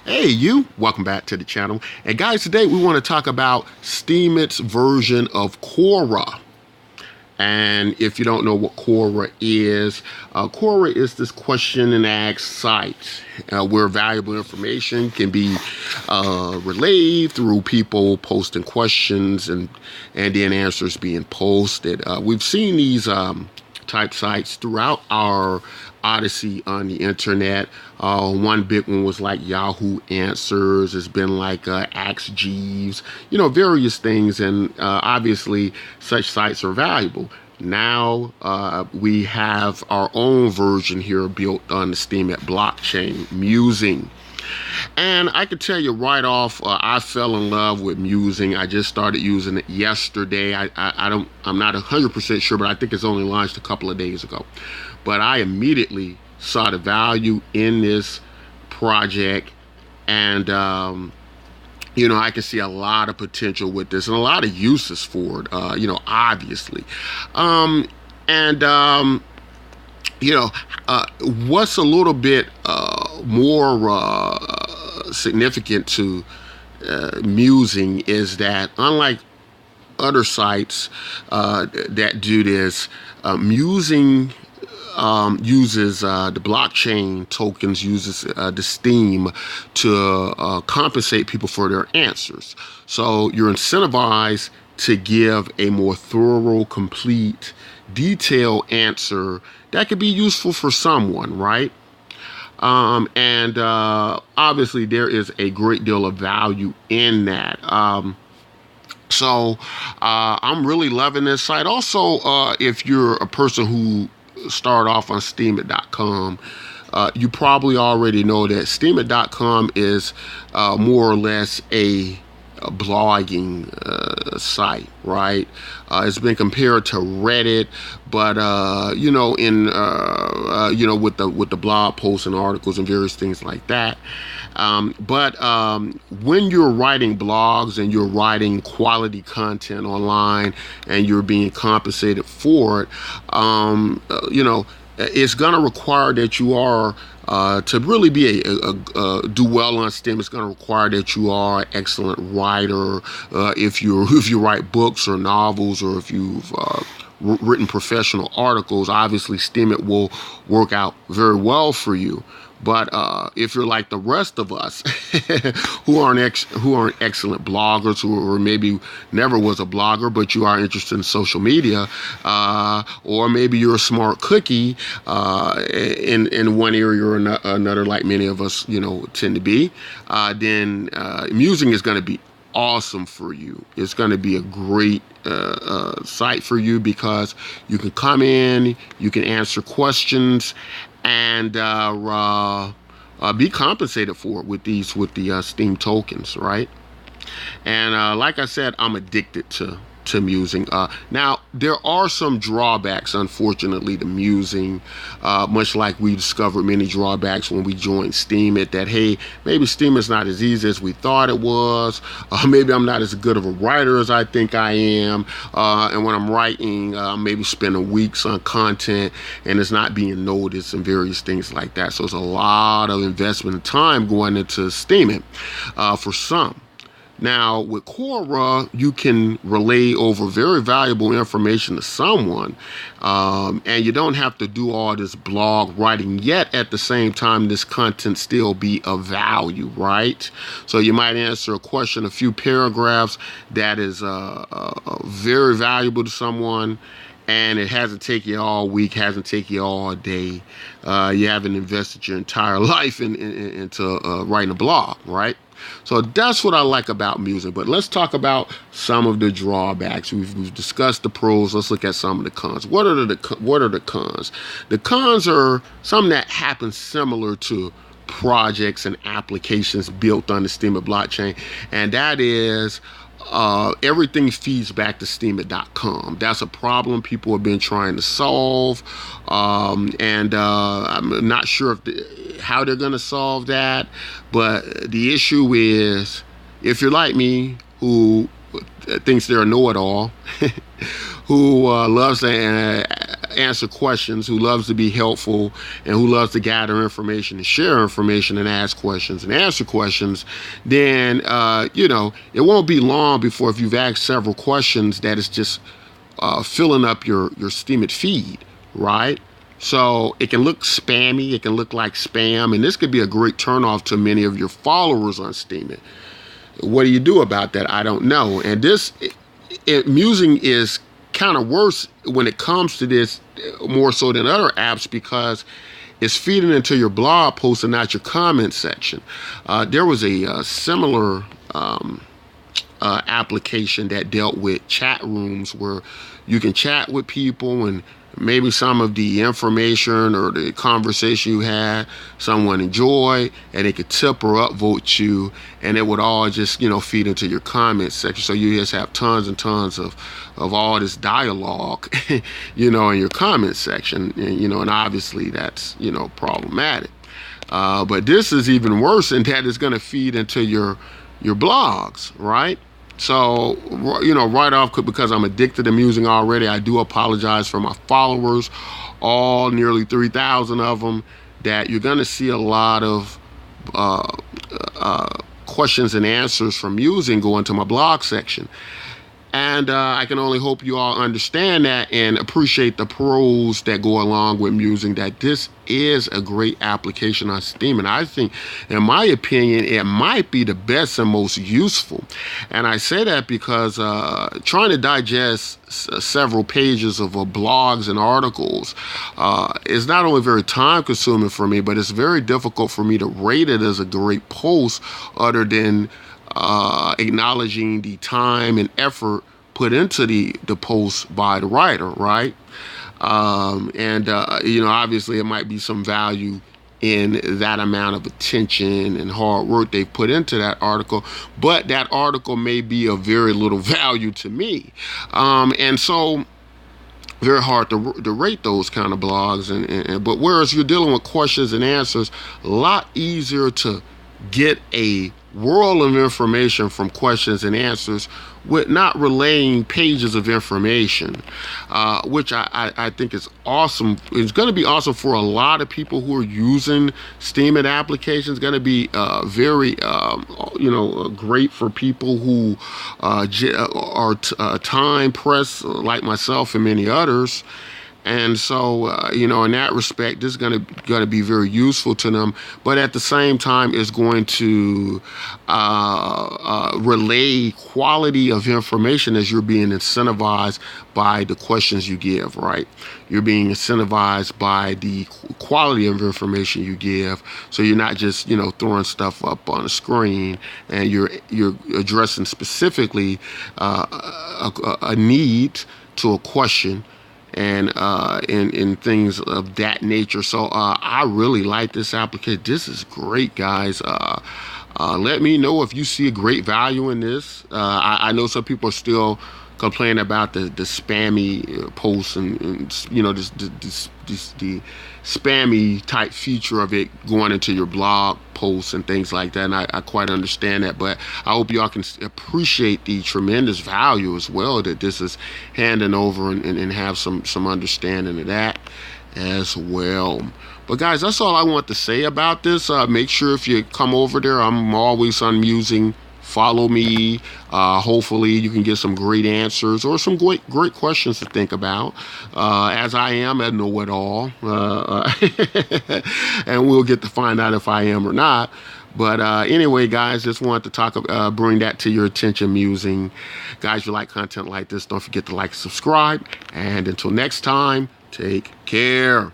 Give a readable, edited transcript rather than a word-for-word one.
Hey, you! Welcome back to the channel. And guys, today we want to talk about Steemit's version of Quora. And if you don't know what Quora is this question and ask site where valuable information can be relayed through people posting questions and then answers being posted. We've seen these type sites throughout our odyssey on the internet. One big one was like Yahoo Answers. It's been like Ask Jeeves, various things, and obviously such sites are valuable. Now we have our own version here built on the Steemit blockchain, Musing. And I could tell you right off, I fell in love with Musing. I just started using it yesterday. I'm not 100% sure, but I think it's only launched a couple of days ago. But I immediately saw the value in this project, and I can see a lot of potential with this and a lot of uses for it. Obviously, what's a little bit more significant to Musing is that, unlike other sites that do this, Musing uses the blockchain tokens, uses the Steem to compensate people for their answers. So you're incentivized to give a more thorough, complete, detailed answer that could be useful for someone, right? Obviously there is a great deal of value in that. So I'm really loving this site. Also, if you're a person who start off on Steemit.com, you probably already know that Steemit.com is more or less a blogging site, right? It's been compared to Reddit, but with the blog posts and articles and various things like that. But when you're writing blogs and you're writing quality content online and you're being compensated for it, it's going to require that you are to really be do well on STEM. It's going to require that you are an excellent writer. If you write books or novels, or if you've written professional articles, obviously Steemit will work out very well for you. But if you're like the rest of us who aren't excellent bloggers, or maybe never was a blogger, but you are interested in social media, or maybe you're a smart cookie in one area or another, like many of us, tend to be, then Musing is going to be awesome for you. It's going to be a great site for you, because you can come in, you can answer questions, and be compensated for it with the Steem tokens, right? And like I said, I'm addicted to Musing. Now, there are some drawbacks, unfortunately, to Musing, much like we discovered many drawbacks when we joined Steemit, that, hey, maybe Steemit's not as easy as we thought it was. Maybe I'm not as good of a writer as I think I am. And when I'm writing, maybe spending weeks on content and it's not being noticed and various things like that. So it's a lot of investment and time going into Steemit for some. Now, with Quora, you can relay over very valuable information to someone, and you don't have to do all this blog writing, yet at the same time this content still be of value, right? So you might answer a question, a few paragraphs that is very valuable to someone, and it hasn't taken you all week, hasn't taken you all day. You haven't invested your entire life into writing a blog, right? So that's what I like about Musing. But let's talk about some of the drawbacks. We've discussed the pros. Let's look at some of the cons. What are the cons? The cons are something that happens similar to projects and applications built on the Steemit blockchain, and that is everything feeds back to Steemit.com. That's a problem people have been trying to solve, and I'm not sure how they're going to solve that. But the issue is, if you're like me, who thinks they're a know-it-all, who loves to answer questions, who loves to be helpful, and who loves to gather information and share information and ask questions and answer questions, then it won't be long before, if you've asked several questions, that is just filling up your Steemit feed, right? So it can look spammy, it can look like spam, and this could be a great turnoff to many of your followers on Steemit. What do you do about that? I don't know. And musing is kind of worse when it comes to this, more so than other apps, because it's feeding into your blog post and not your comment section. There was a similar application that dealt with chat rooms, where you can chat with people, and maybe some of the information or the conversation you had, someone enjoyed, and they could tip or upvote you, and it would all just, feed into your comment section. So you just have tons and tons of all this dialogue, in your comment section, and obviously that's, problematic. But this is even worse in that it's going to feed into your blogs, right? So, right off, because I'm addicted to musing already, I do apologize for my followers, all nearly 3,000 of them, that you're going to see a lot of questions and answers from musing go into my blog section. And I can only hope you all understand that and appreciate the pros that go along with musing, that this is a great application on Steem. And I think, in my opinion, it might be the best and most useful. And I say that because trying to digest several pages of blogs and articles is not only very time consuming for me, but it's very difficult for me to rate it as a great post, other than acknowledging the time and effort put into the post by the writer, right? Obviously it might be some value in that amount of attention and hard work they put into that article, but that article may be of very little value to me. And so very hard to rate those kind of blogs. But whereas you're dealing with questions and answers, a lot easier to get a world of information from questions and answers with not relaying pages of information, which I think is awesome. It's going to be awesome for a lot of people who are using Steemit applications. Going to be very, great for people who are time pressed, like myself and many others. And so, in that respect, this is going to be very useful to them. But at the same time, it's going to relay quality of information, as you're being incentivized by the questions you give, right? You're being incentivized by the quality of information you give. So you're not just, throwing stuff up on the screen, and you're addressing specifically a need to a question, and in things of that nature. So I really like this application. This is great, guys. Let me know if you see a great value in this. I know some people are still complaining about the spammy posts and the spammy type feature of it going into your blog posts and things like that, and I quite understand that. But I hope y'all can appreciate the tremendous value as well that this is handing over, and have some understanding of that as well. But guys, that's all I want to say about this. Make sure if you come over there, I'm always on musing. Follow me. Hopefully you can get some great answers or some great questions to think about, as I am a know-it-all. And we'll get to find out if I am or not. But anyway, guys, just wanted to bring that to your attention, musing. Guys, if you like content like this, don't forget to like and subscribe. And until next time, take care.